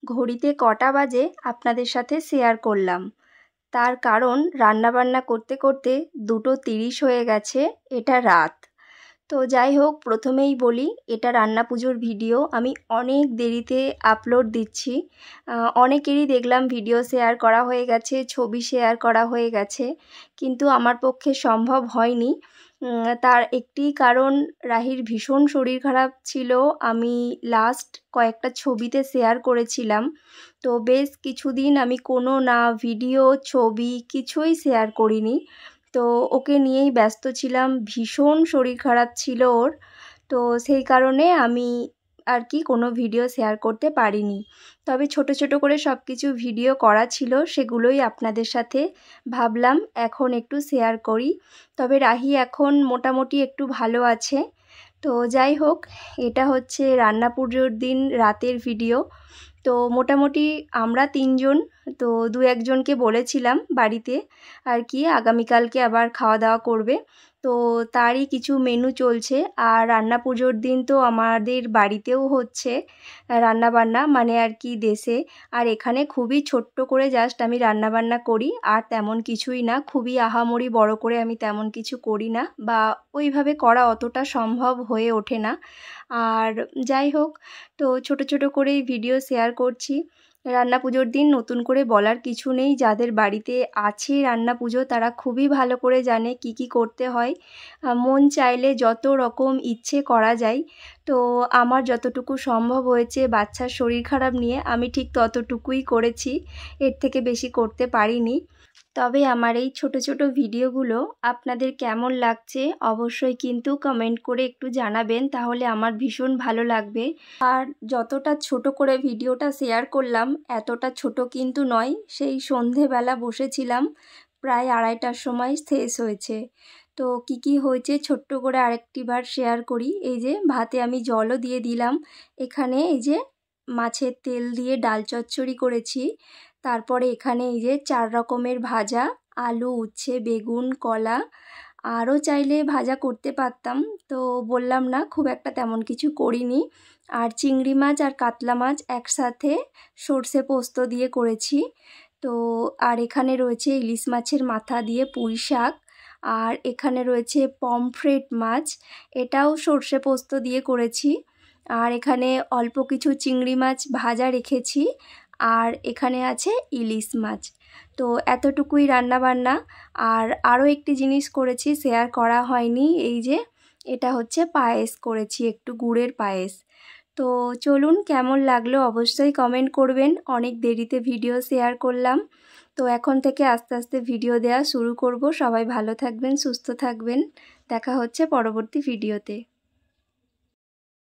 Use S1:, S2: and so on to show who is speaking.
S1: ঘড়িতে কটা বাজে আপনাদের সাথে শেয়ার করলাম। তার কারণ রান্নাবান্না করতে করতে 2:30 হয়ে গেছে, এটা রাত। তো যাই হোক, প্রথমেই বলি এটা রান্না পুজোর ভিডিও আমি অনেক দেরিতে আপলোড দিচ্ছি। অনেকেরই দেখলাম ভিডিও শেয়ার করা হয়ে গেছে, ছবি শেয়ার করা হয়ে গেছে, কিন্তু আমার পক্ষে সম্ভব হয়নি। তার একটি কারণ, রাহির ভীষণ শরীর খারাপ ছিল। আমি লাস্ট কয়েকটা ছবিতে শেয়ার করেছিলাম, তো বেশ কিছুদিন আমি কোনো না ভিডিও ছবি কিছুই শেয়ার করিনি। তো ওকে নিয়েই ব্যস্ত ছিলাম, ভীষণ শরীর খারাপ ছিল ওর। তো সেই কারণে আমি আর কি কোনো ভিডিও শেয়ার করতে পারিনি। তবে ছোট ছোট করে সব কিছু ভিডিও করা ছিল, সেগুলোই আপনাদের সাথে ভাবলাম এখন একটু শেয়ার করি। তবে রাহি এখন মোটামুটি একটু ভালো আছে। তো যাই হোক, এটা হচ্ছে রান্না পুজোর দিন রাতের ভিডিও। তো মোটামুটি আমরা 3জন, তো 2-1জনকে বলেছিলাম বাড়িতে আর কি আগামীকালকে আবার খাওয়া দাওয়া করবে। তো তারই কিছু মেনু চলছে। আর রান্না পুজোর দিন তো আমাদের বাড়িতেও হচ্ছে রান্নাবান্না, মানে আর কি দেশে। আর এখানে খুবই ছোট্ট করে জাস্ট আমি রান্নাবান্না করি, আর তেমন কিছুই না। খুবই আহামরি বড় করে আমি তেমন কিছু করি না, বা ওইভাবে করা অতটা সম্ভব হয়ে ওঠে না। আর যাই হোক, তো ছোট ছোট করেই ভিডিও শেয়ার করছি। রান্না পুজোর দিন নতুন করে বলার কিছু নেই, যাদের বাড়িতে আছে রান্না পুজো তারা খুবই ভালো করে জানে কি কি করতে হয়। মন চাইলে যত রকম ইচ্ছে করা যায়। তো আমার যতটুকু সম্ভব হয়েছে বাচ্চার শরীর খারাপ নিয়ে আমি ঠিক ততটুকুই করেছি, এর থেকে বেশি করতে পারিনি। তবে আমার এই ছোট ছোট ভিডিওগুলো আপনাদের কেমন লাগছে অবশ্যই কিন্তু কমেন্ট করে একটু জানাবেন, তাহলে আমার ভীষণ ভালো লাগবে। আর যতটা ছোট করে ভিডিওটা শেয়ার করলাম এতটা ছোট কিন্তু নয়। সেই সন্ধেবেলা বসেছিলাম, প্রায় 2:30টার সময় শেষ হয়েছে। তো কি কি হয়েছে ছোট্ট করে আরেকটিবার শেয়ার করি। এই যে ভাতে আমি জলও দিয়ে দিলাম। এখানে এই যে মাছের তেল দিয়ে ডাল চচ্চড়ি করেছি। তারপরে এখানে এই যে 4 রকমের ভাজা, আলু, উচ্ছে, বেগুন, কলা। আরও চাইলে ভাজা করতে পারতাম, তো বললাম না, খুব একটা তেমন কিছু করিনি। আর চিংড়ি মাছ আর কাতলা মাছ একসাথে সর্ষে পোস্ত দিয়ে করেছি। তো আর এখানে রয়েছে ইলিশ মাছের মাথা দিয়ে পুঁই শাক। আর এখানে রয়েছে পমফ্রেট মাছ, এটাও সর্ষে পোস্ত দিয়ে করেছি। আর এখানে অল্প কিছু চিংড়ি মাছ ভাজা রেখেছি। আর এখানে আছে ইলিশ মাছ। তো এতটুকুই রান্নাবান্না। আর আরও একটি জিনিস করেছি, শেয়ার করা হয়নি। এই যে এটা হচ্ছে পায়েস করেছি, একটু গুড়ের পায়েস। তো চলুন, কেমন লাগলো অবশ্যই কমেন্ট করবেন। অনেক দেরিতে ভিডিও শেয়ার করলাম, তো এখন থেকে আস্তে আস্তে ভিডিও দেওয়া শুরু করব। সবাই ভালো থাকবেন, সুস্থ থাকবেন। দেখা হচ্ছে পরবর্তী ভিডিওতে।